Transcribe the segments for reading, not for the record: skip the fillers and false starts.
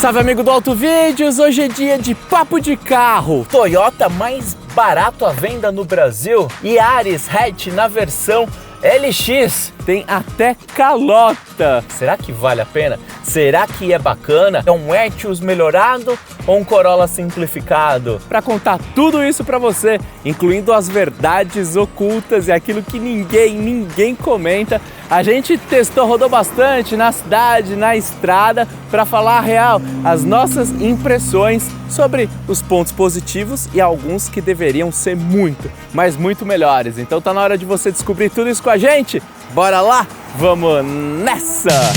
Salve amigo do Auto Vídeos, hoje é dia de papo de carro. Toyota mais barato à venda no Brasil, Yaris hatch na versão LX, tem até calota. Será que vale a pena? Será que é bacana? É um Etios melhorado ou um Corolla simplificado? Para contar tudo isso para você, incluindo as verdades ocultas e aquilo que ninguém comenta, a gente testou, rodou bastante na cidade, na estrada, para falar a real, as nossas impressões sobre os pontos positivos e alguns que deveriam ser muito, mas muito melhores. Então tá na hora de você descobrir tudo isso com a gente. Bora lá? Vamos nessa!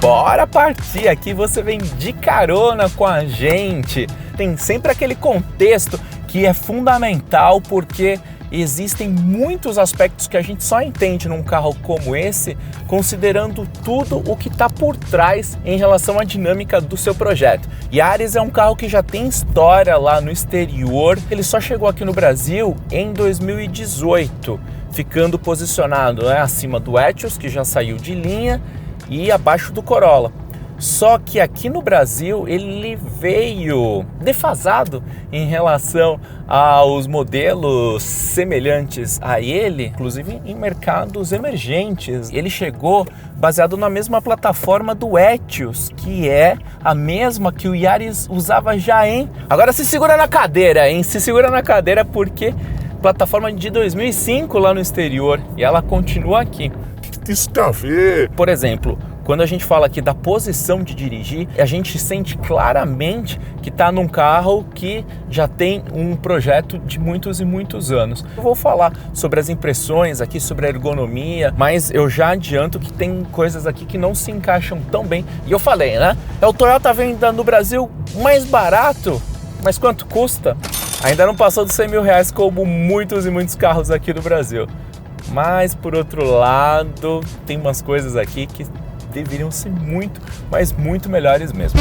Bora partir! Aqui você vem de carona com a gente. Tem sempre aquele contexto que é fundamental porque existem muitos aspectos que a gente só entende num carro como esse, considerando tudo o que está por trás em relação à dinâmica do seu projeto. Yaris é um carro que já tem história lá no exterior, ele só chegou aqui no Brasil em 2018, ficando posicionado acima do Etios, que já saiu de linha, e abaixo do Corolla. Só que aqui no Brasil ele veio defasado em relação aos modelos semelhantes a ele, inclusive em mercados emergentes. Ele chegou baseado na mesma plataforma do Etios, que é a mesma que o Yaris usava já, hein? Agora se segura na cadeira, hein? Se segura na cadeira porque plataforma de 2005 lá no exterior e ela continua aqui. O que isso tem a ver? Por exemplo, quando a gente fala aqui da posição de dirigir, a gente sente claramente que está num carro que já tem um projeto de muitos e muitos anos. Eu vou falar sobre as impressões aqui, sobre a ergonomia, mas eu já adianto que tem coisas aqui que não se encaixam tão bem. E eu falei, né? É o Toyota venda no Brasil mais barato, mas quanto custa? Ainda não passou dos 100 mil reais como muitos e muitos carros aqui do Brasil. Mas, por outro lado, tem umas coisas aqui que deveriam ser muito, mas muito melhores mesmo.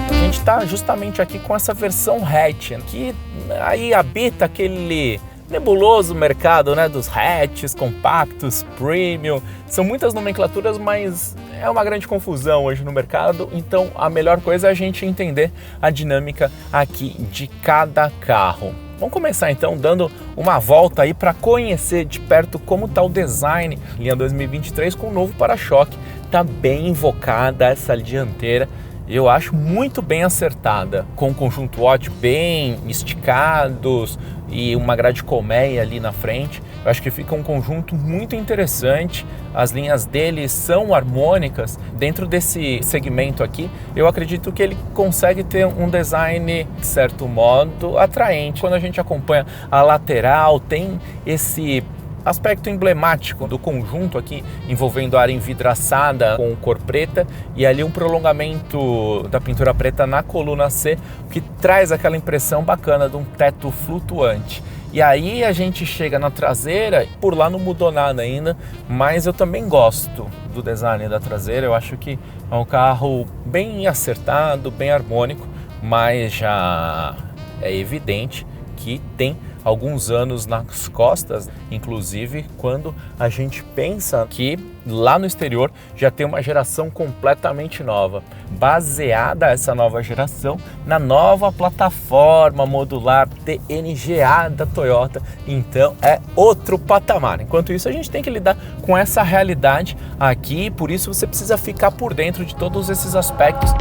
A gente está justamente aqui com essa versão hatch, que aí habita aquele nebuloso mercado, né, dos hatches, compactos, premium. São muitas nomenclaturas, mas é uma grande confusão hoje no mercado, então a melhor coisa é a gente entender a dinâmica aqui de cada carro. Vamos começar então dando uma volta aí para conhecer de perto como está o design linha 2023 com o novo para-choque. Tá bem invocada essa dianteira, eu acho muito bem acertada, com conjunto ótico bem esticados e uma grade colmeia ali na frente. Eu acho que fica um conjunto muito interessante. As linhas dele são harmônicas. Dentro desse segmento aqui, eu acredito que ele consegue ter um design, de certo modo, atraente. Quando a gente acompanha a lateral, tem esse aspecto emblemático do conjunto aqui, envolvendo a área envidraçada com cor preta e ali um prolongamento da pintura preta na coluna C, que traz aquela impressão bacana de um teto flutuante. E aí a gente chega na traseira, por lá não mudou nada ainda, mas eu também gosto do design da traseira. Eu acho que é um carro bem acertado, bem harmônico, mas já é evidente que tem alguns anos nas costas, inclusive quando a gente pensa que lá no exterior já tem uma geração completamente nova, baseada essa nova geração na nova plataforma modular TNGA da Toyota, então é outro patamar. Enquanto isso a gente tem que lidar com essa realidade aqui, por isso você precisa ficar por dentro de todos esses aspectos.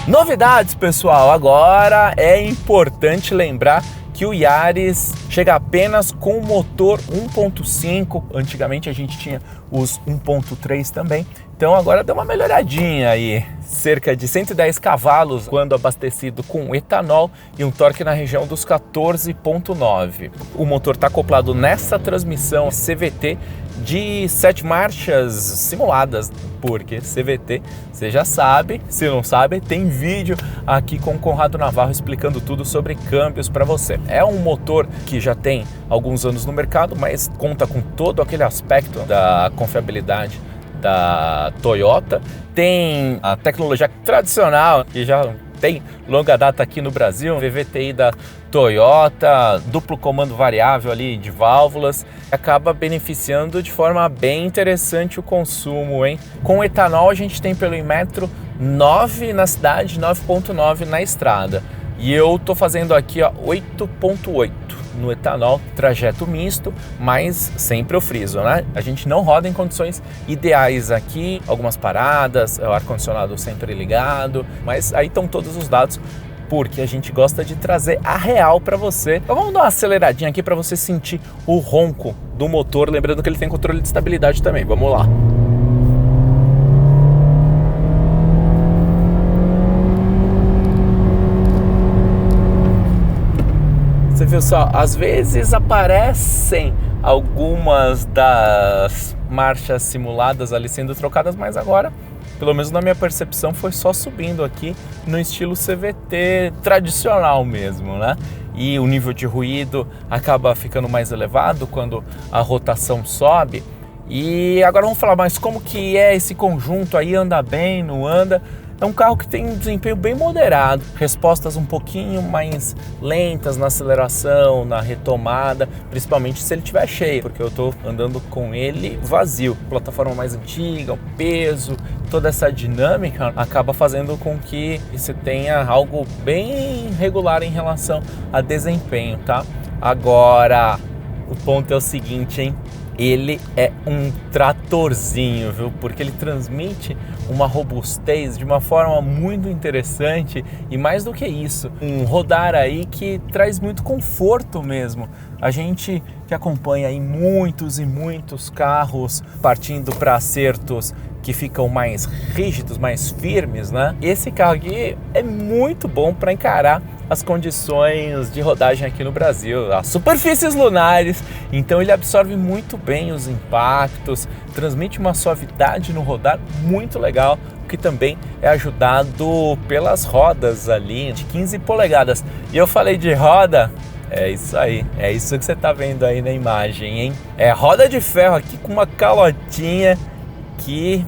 Novidades, pessoal, agora é importante lembrar que o Yaris chega apenas com motor 1.5, antigamente a gente tinha os 1.3 também, então agora deu uma melhoradinha aí, cerca de 110 cavalos quando abastecido com etanol e um torque na região dos 14,9. O motor está acoplado nessa transmissão CVT de 7 marchas simuladas, porque CVT, você já sabe, se não sabe, tem vídeo aqui com o Conrado Navarro explicando tudo sobre câmbios para você. É um motor que já tem alguns anos no mercado, mas conta com todo aquele aspecto da confiabilidade da Toyota. Tem a tecnologia tradicional, que já tem longa data aqui no Brasil, VVTi da Toyota, duplo comando variável ali de válvulas, acaba beneficiando de forma bem interessante o consumo, hein? Com etanol a gente tem pelo Inmetro 9 na cidade, 9,9 na estrada. E eu tô fazendo aqui 8,8 no etanol, trajeto misto, mas sempre eu friso, né? A gente não roda em condições ideais aqui, algumas paradas, o ar-condicionado sempre ligado, mas aí estão todos os dados, porque a gente gosta de trazer a real para você. Então vamos dar uma aceleradinha aqui para você sentir o ronco do motor, lembrando que ele tem controle de estabilidade também. Vamos lá. Você viu só, às vezes aparecem algumas das marchas simuladas ali sendo trocadas, mas agora, pelo menos na minha percepção, foi só subindo aqui no estilo CVT tradicional mesmo, né? E o nível de ruído acaba ficando mais elevado quando a rotação sobe. E agora vamos falar mais como que é esse conjunto aí, anda bem, não anda? É um carro que tem um desempenho bem moderado, respostas um pouquinho mais lentas na aceleração, na retomada, principalmente se ele estiver cheio, porque eu estou andando com ele vazio. Plataforma mais antiga, o peso, toda essa dinâmica acaba fazendo com que você tenha algo bem regular em relação a desempenho, tá? Agora, o ponto é o seguinte, hein? Ele é um tratorzinho, viu? Porque ele transmite uma robustez de uma forma muito interessante e mais do que isso, um rodar aí que traz muito conforto mesmo. A gente que acompanha aí muitos e muitos carros partindo para acertos que ficam mais rígidos, mais firmes, né? Esse carro aqui é muito bom para encarar as condições de rodagem aqui no Brasil, as superfícies lunares, então ele absorve muito bem os impactos, transmite uma suavidade no rodar muito legal, o que também é ajudado pelas rodas ali de 15 polegadas. E eu falei de roda, é isso aí, é isso que você tá vendo aí na imagem, hein? É roda de ferro aqui com uma calotinha que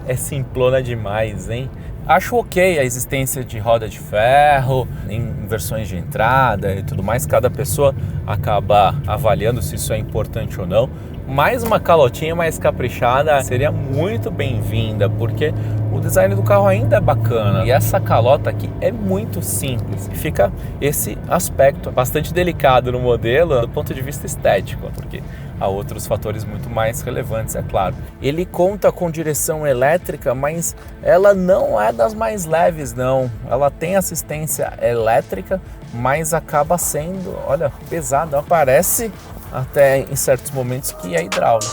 é simplona demais, hein? Acho ok a existência de roda de ferro em versões de entrada e tudo mais, cada pessoa acaba avaliando se isso é importante ou não, mas uma calotinha mais caprichada seria muito bem-vinda, porque o design do carro ainda é bacana e essa calota aqui é muito simples. Fica esse aspecto bastante delicado no modelo do ponto de vista estético, porque há outros fatores muito mais relevantes, é claro. Ele conta com direção elétrica, mas ela não é das mais leves, não. Ela tem assistência elétrica, mas acaba sendo, olha, pesada. Parece até em certos momentos que é hidráulica.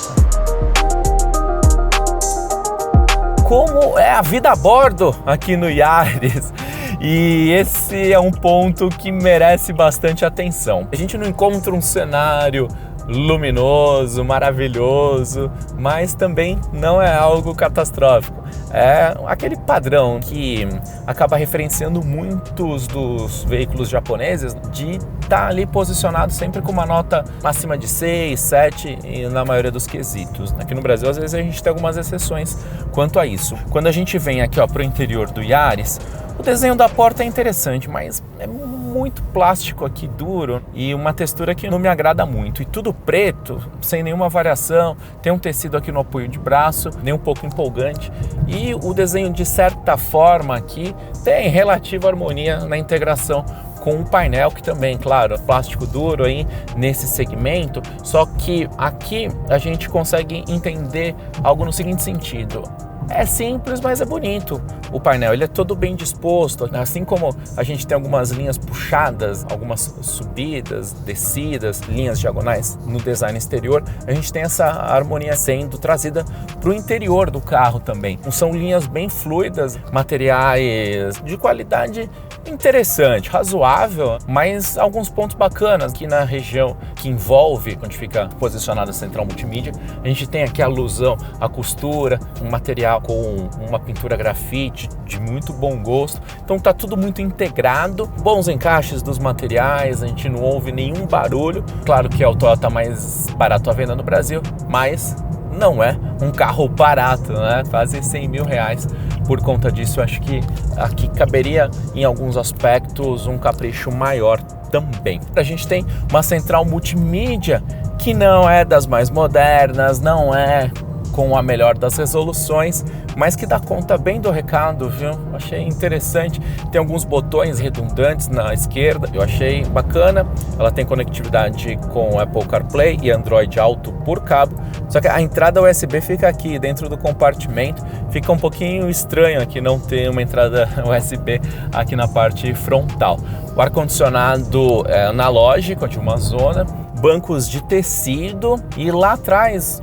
Como é a vida a bordo aqui no Yaris? E esse é um ponto que merece bastante atenção. A gente não encontra um cenário luminoso, maravilhoso, mas também não é algo catastrófico. É aquele padrão que acaba referenciando muitos dos veículos japoneses de estar ali posicionado sempre com uma nota acima de 6, 7 e na maioria dos quesitos. Aqui no Brasil, às vezes, a gente tem algumas exceções quanto a isso. Quando a gente vem aqui para o interior do Yaris, o desenho da porta é interessante, mas é muito plástico aqui, duro, e uma textura que não me agrada muito. E tudo preto, sem nenhuma variação, tem um tecido aqui no apoio de braço, nem um pouco empolgante. E o desenho, de certa forma, aqui tem relativa harmonia na integração com o painel, que também, claro, plástico duro aí nesse segmento, só que aqui a gente consegue entender algo no seguinte sentido. É simples, mas é bonito. O painel ele é todo bem disposto, assim como a gente tem algumas linhas puxadas, algumas subidas, descidas, linhas diagonais no design exterior, a gente tem essa harmonia sendo trazida para o interior do carro também. São linhas bem fluidas, materiais de qualidade interessante, razoável, mas alguns pontos bacanas aqui na região que envolve, onde fica posicionada a central multimídia, a gente tem aqui a alusão à costura, um material com uma pintura grafite de muito bom gosto, então tá tudo muito integrado, bons encaixes dos materiais, a gente não ouve nenhum barulho. Claro que é o Toyota mais barato à venda no Brasil, mas não é um carro barato, né? Quase 100 mil reais por conta disso eu acho que aqui caberia em alguns aspectos um capricho maior também. A gente tem uma central multimídia que não é das mais modernas, não é com a melhor das resoluções, mas que dá conta bem do recado, viu? Achei interessante. Tem alguns botões redundantes na esquerda, eu achei bacana. Ela tem conectividade com Apple CarPlay e Android Auto por cabo, só que a entrada USB fica aqui dentro do compartimento. Fica um pouquinho estranho aqui não ter uma entrada USB aqui na parte frontal. O ar-condicionado é analógico de uma zona, bancos de tecido e lá atrás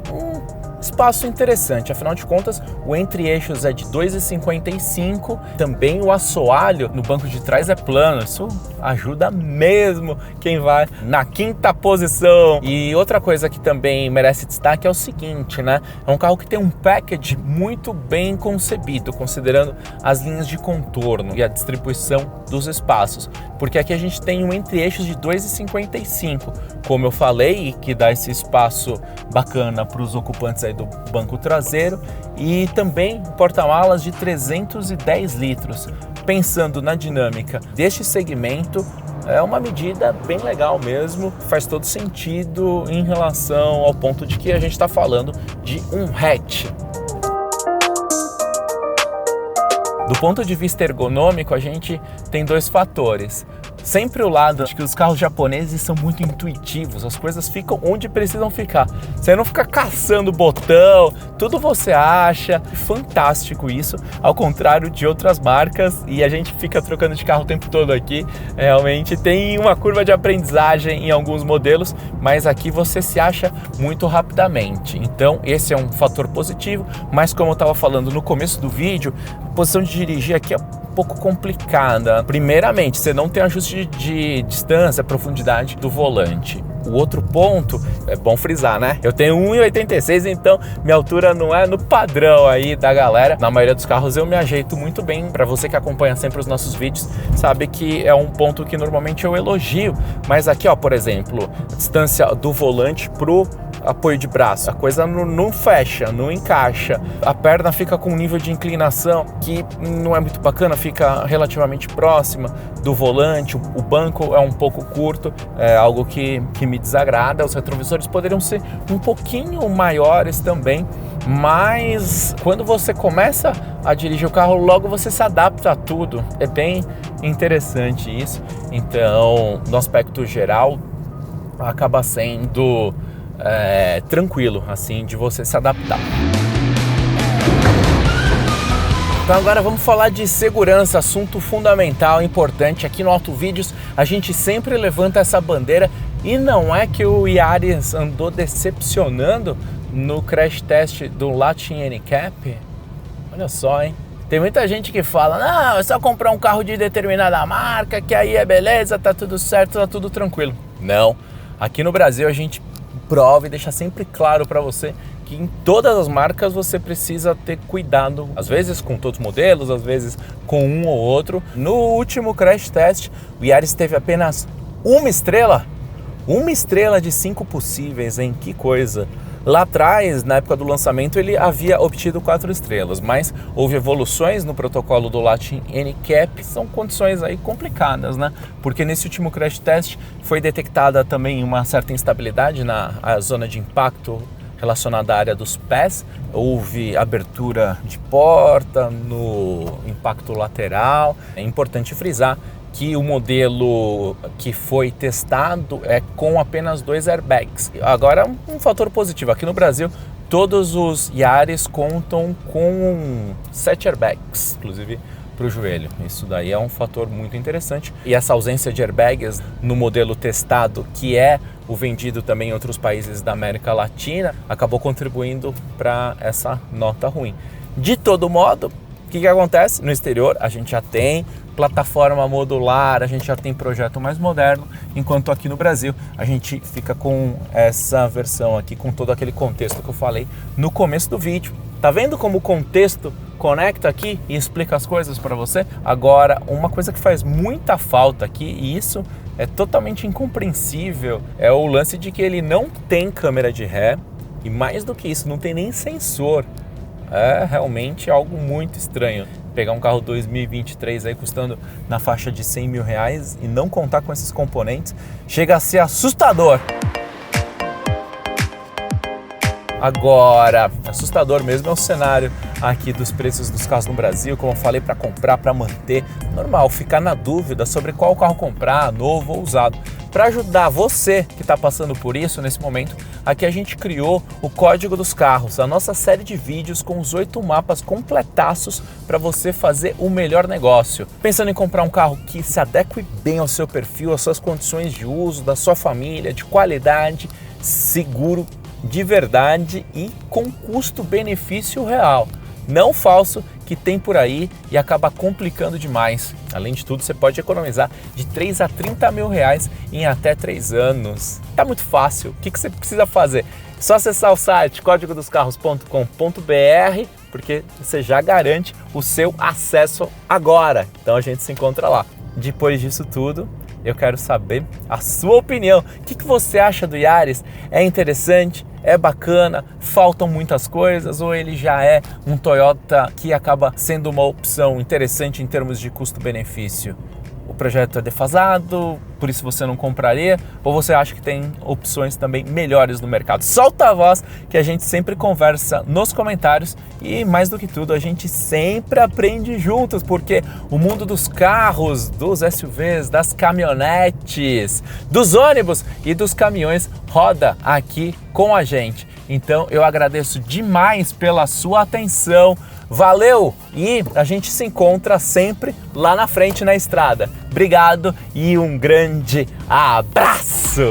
espaço interessante, afinal de contas o entre-eixos é de 2,55, também o assoalho no banco de trás é plano, isso ajuda mesmo quem vai na quinta posição. E outra coisa que também merece destaque é o seguinte, né? É um carro que tem um package muito bem concebido, considerando as linhas de contorno e a distribuição dos espaços, porque aqui a gente tem um entre-eixos de 2,55, como eu falei, que dá esse espaço bacana para os ocupantes aí do banco traseiro, e também porta-malas de 310 litros. Pensando na dinâmica deste segmento, é uma medida bem legal mesmo, faz todo sentido em relação ao ponto de que a gente está falando de um hatch. Do ponto de vista ergonômico, a gente tem dois fatores. Sempre o lado de que os carros japoneses são muito intuitivos, as coisas ficam onde precisam ficar. Você não fica caçando botão, tudo você acha. Fantástico isso, ao contrário de outras marcas, e a gente fica trocando de carro o tempo todo aqui. Realmente tem uma curva de aprendizagem em alguns modelos, mas aqui você se acha muito rapidamente. Então esse é um fator positivo, mas como eu estava falando no começo do vídeo, a posição de dirigir aqui é um pouco complicada. Primeiramente, você não tem ajuste de distância, profundidade do volante. O outro ponto, é bom frisar, né? Eu tenho 1,86, então minha altura não é no padrão aí da galera. Na maioria dos carros eu me ajeito muito bem. Para você que acompanha sempre os nossos vídeos, sabe que é um ponto que normalmente eu elogio. Mas aqui, ó, por exemplo, a distância do volante pro apoio de braço, a coisa não fecha, não encaixa. A perna fica com um nível de inclinação que não é muito bacana, fica relativamente próxima do volante. O banco é um pouco curto, é algo que me desagrada. Os retrovisores poderiam ser um pouquinho maiores também, mas quando você começa a dirigir o carro, logo você se adapta a tudo. É bem interessante isso. Então, no aspecto geral, acaba sendo tranquilo, assim, de você se adaptar. Então agora vamos falar de segurança, assunto fundamental, importante. Aqui no Autovídeos a gente sempre levanta essa bandeira, e não é que o Yaris andou decepcionando no crash test do Latin NCAP? Olha só, hein? Tem muita gente que fala, não, é só comprar um carro de determinada marca, que aí é beleza, tá tudo certo, tá tudo tranquilo. Não, aqui no Brasil a gente prova e deixa sempre claro para você que em todas as marcas você precisa ter cuidado, às vezes com todos os modelos, às vezes com um ou outro. No último crash test, o Yaris teve apenas uma estrela de 5 possíveis, hein? Que coisa! Lá atrás, na época do lançamento, ele havia obtido 4 estrelas, mas houve evoluções no protocolo do Latin NCAP. São condições aí complicadas, né? Porque nesse último crash test foi detectada também uma certa instabilidade na zona de impacto relacionada à área dos pés. Houve abertura de porta no impacto lateral. É importante frisar que o modelo que foi testado é com apenas 2 airbags. Agora, um fator positivo, aqui no Brasil todos os Yaris contam com 7 airbags, inclusive para o joelho. Isso daí é um fator muito interessante, e essa ausência de airbags no modelo testado, que é o vendido também em outros países da América Latina, acabou contribuindo para essa nota ruim. De todo modo, o que acontece? No exterior a gente já tem plataforma modular, a gente já tem projeto mais moderno, enquanto aqui no Brasil a gente fica com essa versão aqui, com todo aquele contexto que eu falei no começo do vídeo. Tá vendo como o contexto conecta aqui e explica as coisas para você? Agora, uma coisa que faz muita falta aqui, e isso é totalmente incompreensível, é o lance de que ele não tem câmera de ré, e mais do que isso, não tem nem sensor É realmente algo muito estranho. Pegar um carro 2023 aí custando na faixa de 100 mil reais e não contar com esses componentes, chega a ser assustador. Agora, assustador mesmo é o cenário aqui dos preços dos carros no Brasil, como eu falei, para comprar, para manter. Normal, ficar na dúvida sobre qual carro comprar, novo ou usado. Para ajudar você que está passando por isso nesse momento, aqui a gente criou o Código dos Carros, a nossa série de vídeos com os 8 mapas completaços para você fazer o melhor negócio. Pensando em comprar um carro que se adeque bem ao seu perfil, às suas condições de uso, da sua família, de qualidade, seguro, de verdade e com custo-benefício real, não falso que tem por aí e acaba complicando demais. Além de tudo, você pode economizar de 3 a 30 mil reais em até 3 anos. Tá muito fácil. O que você precisa fazer? É só acessar o site códigodoscarros.com.br, porque você já garante o seu acesso agora. Então a gente se encontra lá. Depois disso tudo, eu quero saber a sua opinião. O que você acha do Yaris? É interessante? É bacana? Faltam muitas coisas? Ou ele já é um Toyota que acaba sendo uma opção interessante em termos de custo-benefício? O projeto é defasado, por isso você não compraria? Ou você acha que tem opções também melhores no mercado? Solta a voz que a gente sempre conversa nos comentários e, mais do que tudo, a gente sempre aprende juntos, porque o mundo dos carros, dos SUVs, das caminhonetes, dos ônibus e dos caminhões roda aqui com a gente. Então eu agradeço demais pela sua atenção. Valeu! E a gente se encontra sempre lá na frente na estrada. Obrigado e um grande abraço!